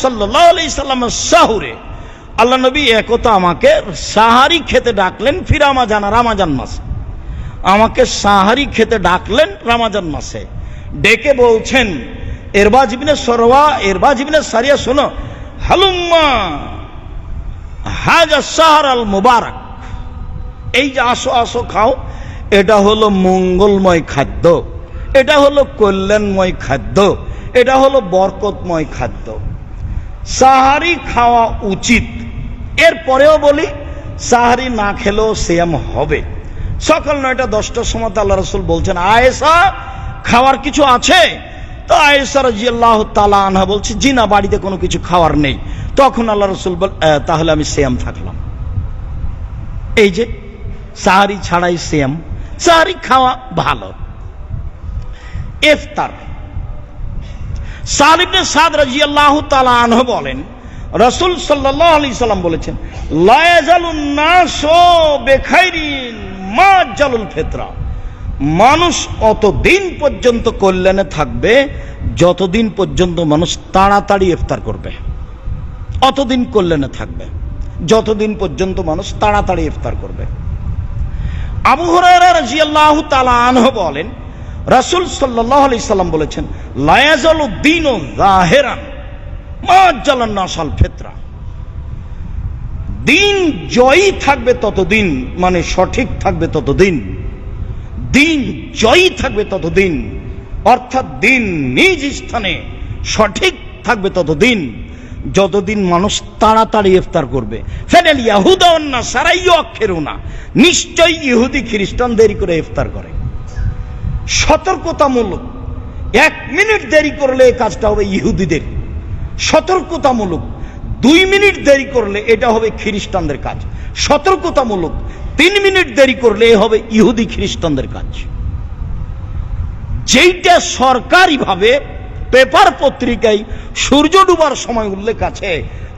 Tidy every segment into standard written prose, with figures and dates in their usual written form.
সাল্লাল্লাহু আলাইহি সাল্লামের সাহুরে আল্লাহ নবী একতা আমাকে সাহারি খেতে ডাকলেন ফি রামাজান, রামাজান মাসে আমাকে সাহারি খেতে ডাকলেন রামাজান মাসে। ডেকে বলছেন ইরবাজ ইবনে সারিয়া শোনো, হালুম্মা হাজা শাহর আল মুবারক, এই যে আসো আসো খাও, এটা হলো মঙ্গলময় খাদ্য, এটা হলো কল্যাণময় খাদ্য, এটা হলো বরকতময় খাদ্য, সাহারি খাওয়া উচিত। এরপরেও বলি সাহারি না খেলেও সিয়াম হবে। সকাল 9টা 10টার সময় আল্লাহ রাসূল বলছেন, আয়েশা খাওয়ার কিছু আছে? তো আয়েশা রাদিয়াল্লাহু তাআলা আনহা বলছে, জি না, বাড়িতে কোনো কিছু খাওয়ার নেই। তখন আল্লাহ রাসূল বল, তাহলে আমি সিয়াম থাকলাম। এই যে সাহারি ছাড়াই সিয়াম, সাহারি খাওয়া ভালো। ইফতার, সাহল ইবনে সাদ রাদিয়াল্লাহু তাআলা আনহু বলেন, রাসূল সাল্লাল্লাহু আলাইহি সাল্লাম বলেছেন, লা ইয়াজালুন নাসু বিখাইরিন মা জালুল ফিতরা, মানুষ অতদিন পর্যন্ত কল্যাণে থাকবে যতদিন পর্যন্ত মানুষ তাড়াতাড়ি ইফতার করবে। অতদিন কল্যাণে থাকবে যতদিন পর্যন্ত মানুষ তাড়াতাড়ি ইফতার করবে। আবু হুরায়রা রাদিয়াল্লাহু তাআলা আনহু বলেন, রাসূল সাল্লাল্লাহু আলাইহি সাল্লাম বলেছেন, লা ইয়াজালু দীনু যাহিরান মা জালান নাসাল ফিতরা, দিন জয়ী থাকবে ততদিন, মানে সঠিক থাকবে ততদিন, দিন জয়ী থাকবে ততদিন, অর্থাৎ দিন নিজ স্থানে সঠিক থাকবে ততদিন যতদিন মানুষ তাড়াতাড়ি ইফতার করবে। ফানাল ইয়াহুদা ওয়ান নাসারা ইউআখিরুনা, নিশ্চয়ই ইহুদি খ্রিস্টান দেরি করে ইফতার করে। সতর্কতামূলক, 1 মিনিট দেরি করলে এই কাজটা হবে ইহুদিদের। সতর্কতামূলক 2 মিনিট দেরি করলে এটা হবে খ্রিস্টানদের কাজ। সতর্কতামূলক 3 মিনিট দেরি করলে এ হবে ইহুদি খ্রিস্টানদের কাজ। যেইটা সরকারিভাবে পেপার পত্রিকায় সূর্য ডুবার সময় উল্লেখ আছে,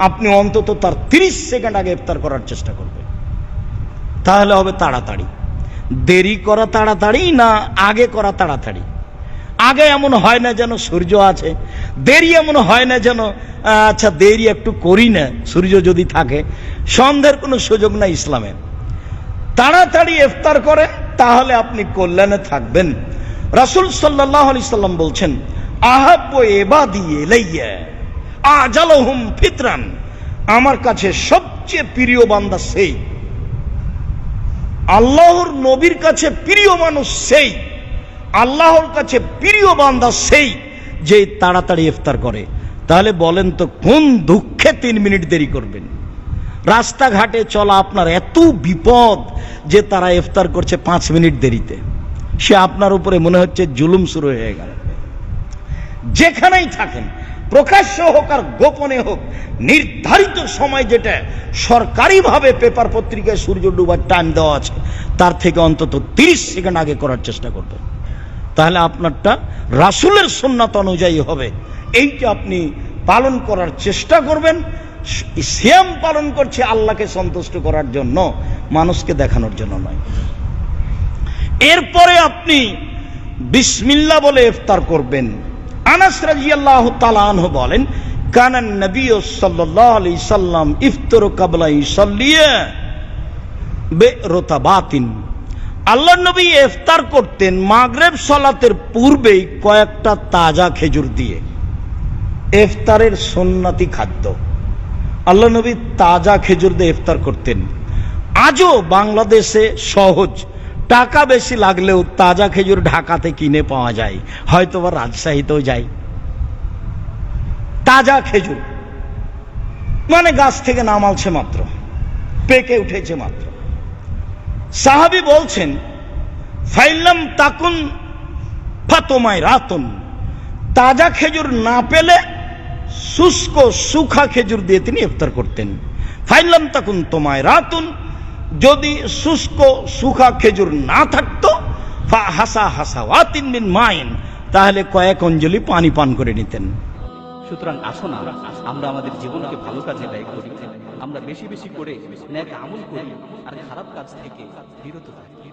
আপনি অন্তত তার 30 সেকেন্ড আগে ইফতার করার চেষ্টা করবেন, তাহলে হবে তাড়াতাড়ি। দেরি করা তাড়াতাড়ি না আগে করা তাড়াতাড়ি? আগে এমন হয় না যেন সূর্য আছে, দেরি এমন হয় না যেন আচ্ছা দেরি একটু করি না, সূর্য যদি থাকে। সন্দেহের কোনো সুযোগ নাই ইসলামে। তাড়াতাড়ি ইফতার করেন তাহলে আপনি কল্যাণে থাকবেন। রাসূল সাল্লাল্লাহু আলাইহি সাল্লাম বলছেন, আহাব্বু ইবাদি ইলাইয়া আজালুহুম ফিতরান, আমার কাছে সবচেয়ে প্রিয় বান্দা সেই, আল্লাহর নবীর কাছে প্রিয় মানুষ সেই, আল্লাহর কাছে প্রিয় বান্দা সেই যে তাড়াতাড়ি ইফতার করে। তাহলে বলেন তো কোন দুঃখে 3 মিনিট দেরি করবেন? রাস্তাঘাটে চলা আপনার এত বিপদ যে তারা ইফতার করছে 5 মিনিট দেরিতে, সে আপনার উপরে মনে হচ্ছে জুলুম শুরু হয়ে গেল। যেখানেই থাকেন, প্রকাশ্য হোক আর গোপনে হোক, নির্ধারিত সময় যেটা সরকারিভাবে পেপার পত্রিকায় সূর্য ডুবার টাইম দেওয়া আছে তার থেকে অন্তত 30 সেকেন্ড আগে করার চেষ্টা করবেন। তাহলে আপনারটা রাসূলের সুন্নাত অনুযায়ী হবে। এইটা আপনি পালন করার চেষ্টা করবেন। সিয়াম পালন করছে আল্লাহকে সন্তুষ্ট করার জন্য, মানুষকে দেখানোর জন্য নয়। এরপরে আপনি বিসমিল্লাহ বলে ইফতার করবেন। আনাস রাদিয়াল্লাহু তাআলা আনহু বলেন, কানান নবী সাল্লাল্লাহু আলাইহি সাল্লাম ইফতারু ক্বাবলা ইসাল্লিয়া বিরতাবাতিন, আল্লাহর নবী ইফতার করতেন মাগরিব সালাতের পূর্বেই কয়েকটা তাজা খেজুর দিয়ে। ইফতারের সুন্নতি খাদ্য, আল্লাহর নবী তাজা খেজুর দিয়ে ইফতার করতেন। আজও বাংলাদেশে সহজ, টাকা বেশি লাগলেও তাজা খেজুর ঢাকাতে কিনে পাওয়া যায়, হয়তো বা রাজশাহীতেও যায়। তাজা খেজুর মানে গাছ থেকে নামালছে মাত্র, পেকে উঠেছে মাত্র। সাহাবী বলছেন, ফাইলাম তাকুন ফাতমায় রাতুন, তাজা খেজুর না পেলে শুষ্ক সুখা খেজুর দিয়ে তিনি ইফতার করতেন। ফাইলাম তাকুন তোমায় রাতুন, যদি শুষ্ক সুখা খেজুর না থাকতো, হাসা হাসাওয়াতিন মিন মাইন, তাহলে কয়েক অঞ্জলি পানি পান করে নিতেন। সুতরাং আসুন আমরা আমাদের জীবনকে ভালো কাজে ব্যয় করি, আমরা বেশি বেশি করে নেক আমল করি আর খারাপ কাজ থেকে বিরত থাকি।